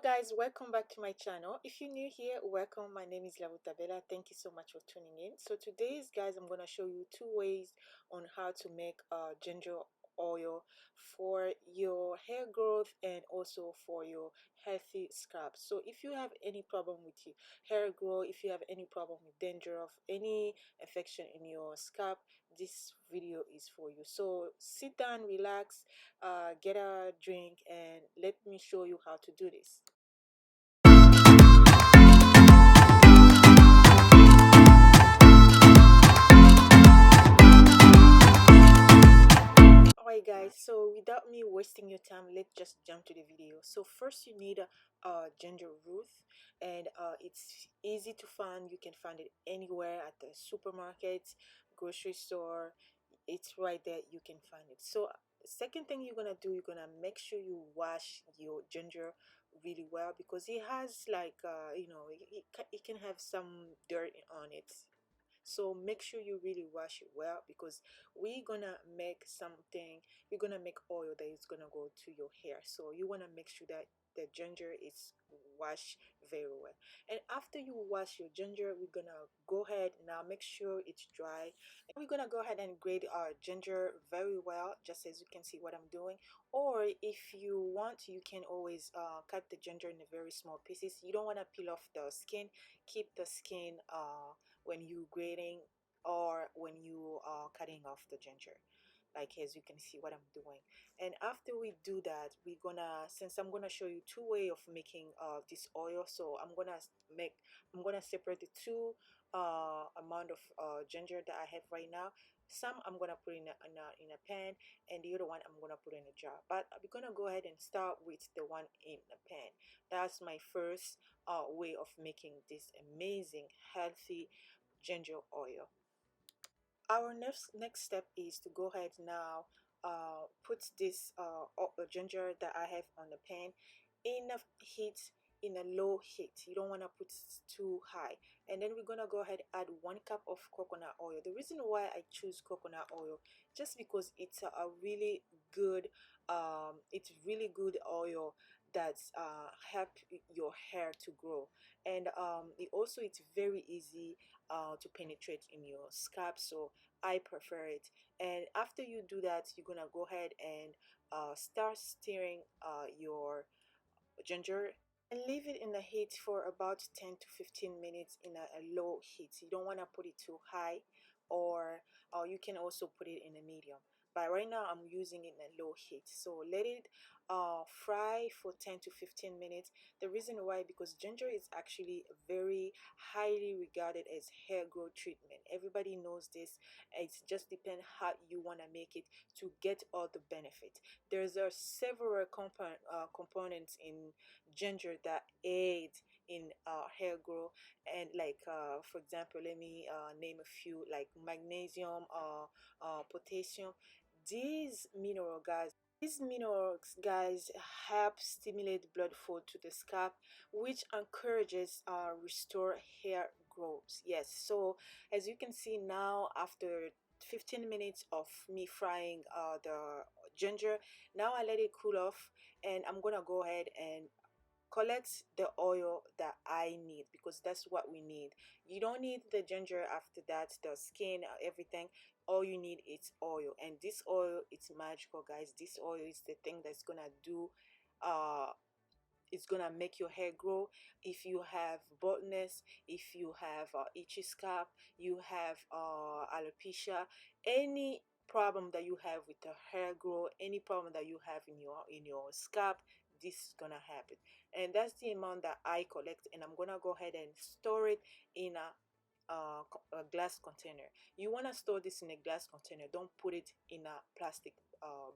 Hello guys, welcome back to my channel. If you're new here, welcome. My name is Tabella. Thank you so much for tuning in. So today's guys, I'm going to show you two ways on how to make ginger oil for your hair growth and also for your healthy scalp. So if you have any problem with your hair growth, if you have any problem with dandruff, any infection in your scalp, this video is for you. So sit down, relax, get a drink, and let me show you how to do this. Alright guys, so without me wasting your time, let's just jump to the video. So first you need a ginger root, and it's easy to find. You can find it anywhere at the supermarket, grocery store. It's right there, you can find it. So second thing you're gonna do, you're gonna make sure you wash your ginger really well, because it has like it can have some dirt on it. So make sure you really wash it well, because we're gonna make something, we're gonna make oil that is gonna go to your hair. So you want to make sure that the ginger is washed very well. And after you wash your ginger, we're gonna go ahead now, make sure it's dry, and we're gonna go ahead and grate our ginger very well, just as you can see what I'm doing. Or if you want, you can always cut the ginger in very small pieces. You don't want to peel off the skin. Keep the skin when you grating or when you are cutting off the ginger, like as you can see what I'm doing. And after we do that, we're gonna, since I'm gonna show you two way of making this oil, so I'm gonna separate the two amount of ginger that I have right now. Some I'm gonna put in a pan, and the other one I'm gonna put in a jar, but we're gonna go ahead and start with the one in the pan. That's my first way of making this amazing healthy ginger oil. Our next step is to go ahead now, put this ginger that I have on the pan in a heat, in a low heat. You don't want to put it too high. And then we're gonna go ahead and add 1 cup of coconut oil. The reason why I choose coconut oil, just because it's a really good it's really good oil that's help your hair to grow. And it's very easy to penetrate in your scalp, so I prefer it. And after you do that, you're gonna go ahead and start stirring your ginger, and leave it in the heat for about 10 to 15 minutes in a low heat. You don't want to put it too high, or you can also put it in a medium, but right now I'm using it in a low heat. So let it fry for 10 to 15 minutes. The reason why, because ginger is actually very highly regarded as hair growth treatment. Everybody knows this. It just depends how you want to make it to get all the benefit. There's several components in ginger that aid in hair growth, and like for example, let me name a few, like magnesium, potassium. These minerals guys help stimulate blood flow to the scalp, which encourages restore hair growth. Yes, so as you can see now, after 15 minutes of me frying the ginger, now I let it cool off, and I'm gonna go ahead and collect the oil that I need, because that's what we need. You don't need the ginger after that, the skin, everything. All you need is oil, and this oil, it's magical guys. This oil is the thing that's gonna do it's gonna make your hair grow. If you have baldness, if you have itchy scalp, you have alopecia, any problem that you have with the hair growth, any problem that you have in your scalp, this is gonna happen. And that's the amount that I collect, and I'm gonna go ahead and store it in a glass container. You want to store this in a glass container. Don't put it in a plastic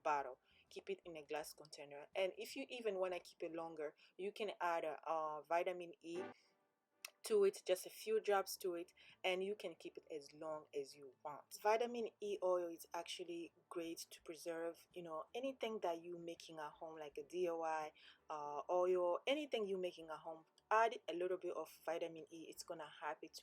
bottle. Keep it in a glass container. And if you even want to keep it longer, you can add vitamin E to it, just a few drops to it, and you can keep it as long as you want. Vitamin E oil is actually great to preserve, anything that you making at home, like a DIY oil, anything you making at home. Add a little bit of vitamin E. It's gonna help it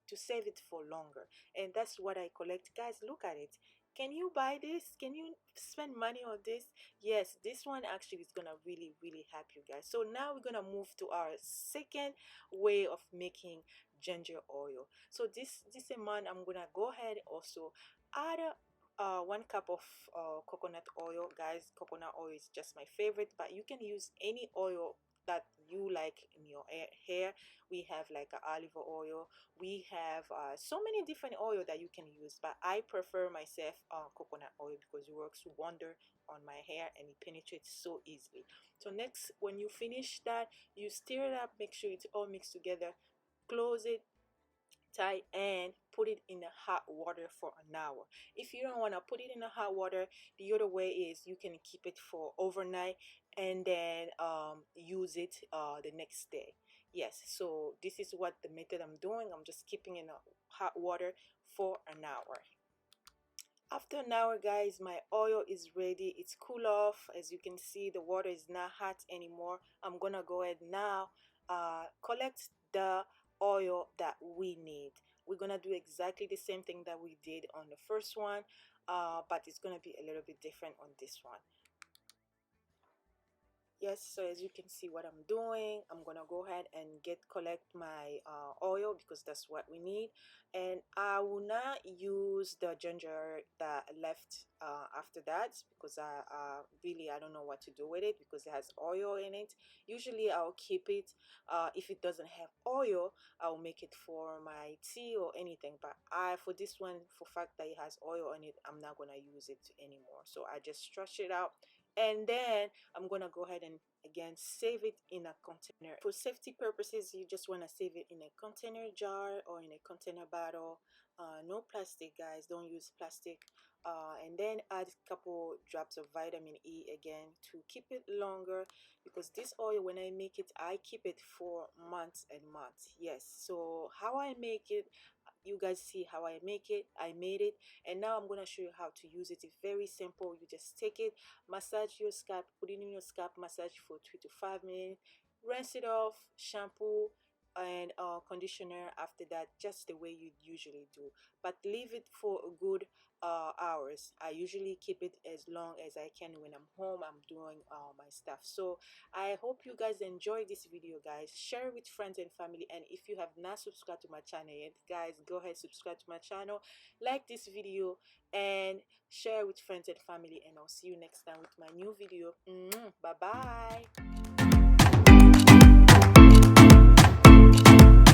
to save it for longer. And that's what I collect, guys. Look at it. Can you buy this? Can you spend money on this? Yes, this one actually is gonna really help you guys. So now we're gonna move to our second way of making ginger oil. So this amount, I'm gonna go ahead also add 1 cup of coconut oil. Guys, coconut oil is just my favorite, but you can use any oil that you like in your hair. We have like olive oil, we have so many different oil that you can use, but I prefer myself coconut oil because it works wonder on my hair and it penetrates so easily. So next, when you finish that, you stir it up, make sure it's all mixed together, close it tight, and put it in the hot water for an hour. If you don't want to put it in the hot water, the other way is you can keep it for overnight and then use it the next day. Yes, so this is what the method I'm doing. I'm just keeping in a hot water for an hour. After an hour, guys, my oil is ready. It's cool off. As you can see, the water is not hot anymore. I'm gonna go ahead now collect the oil that we need. We're gonna do exactly the same thing that we did on the first one, but it's gonna be a little bit different on this one. Yes, so as you can see what I'm doing, I'm gonna go ahead and collect my oil because that's what we need. And I will not use the ginger that left after that because I don't know what to do with it because it has oil in it. Usually I'll keep it. If it doesn't have oil, I'll make it for my tea or anything, but for this one, for fact that it has oil in it, I'm not gonna use it anymore. So I just stretch it out, and then I'm gonna go ahead and again save it in a container. For safety purposes, you just want to save it in a container jar or in a container bottle. No plastic, guys, don't use plastic. And then add a couple drops of vitamin E again to keep it longer, because this oil, when I make it, I keep it for months and months. Yes, so how I make it, you guys see how I make it. I made it, and now I'm going to show you how to use it. It's very simple. You just take it, massage your scalp, put it in your scalp, massage for 3 to 5 minutes, rinse it off, shampoo and conditioner after that, just the way you usually do, but leave it for a good hours. I usually keep it as long as I can. When I'm home, I'm doing my stuff. So I hope you guys enjoy this video, guys. Share with friends and family, and if you have not subscribed to my channel yet, guys, go ahead, subscribe to my channel, like this video, and share with friends and family, and I'll see you next time with my new video. Bye bye.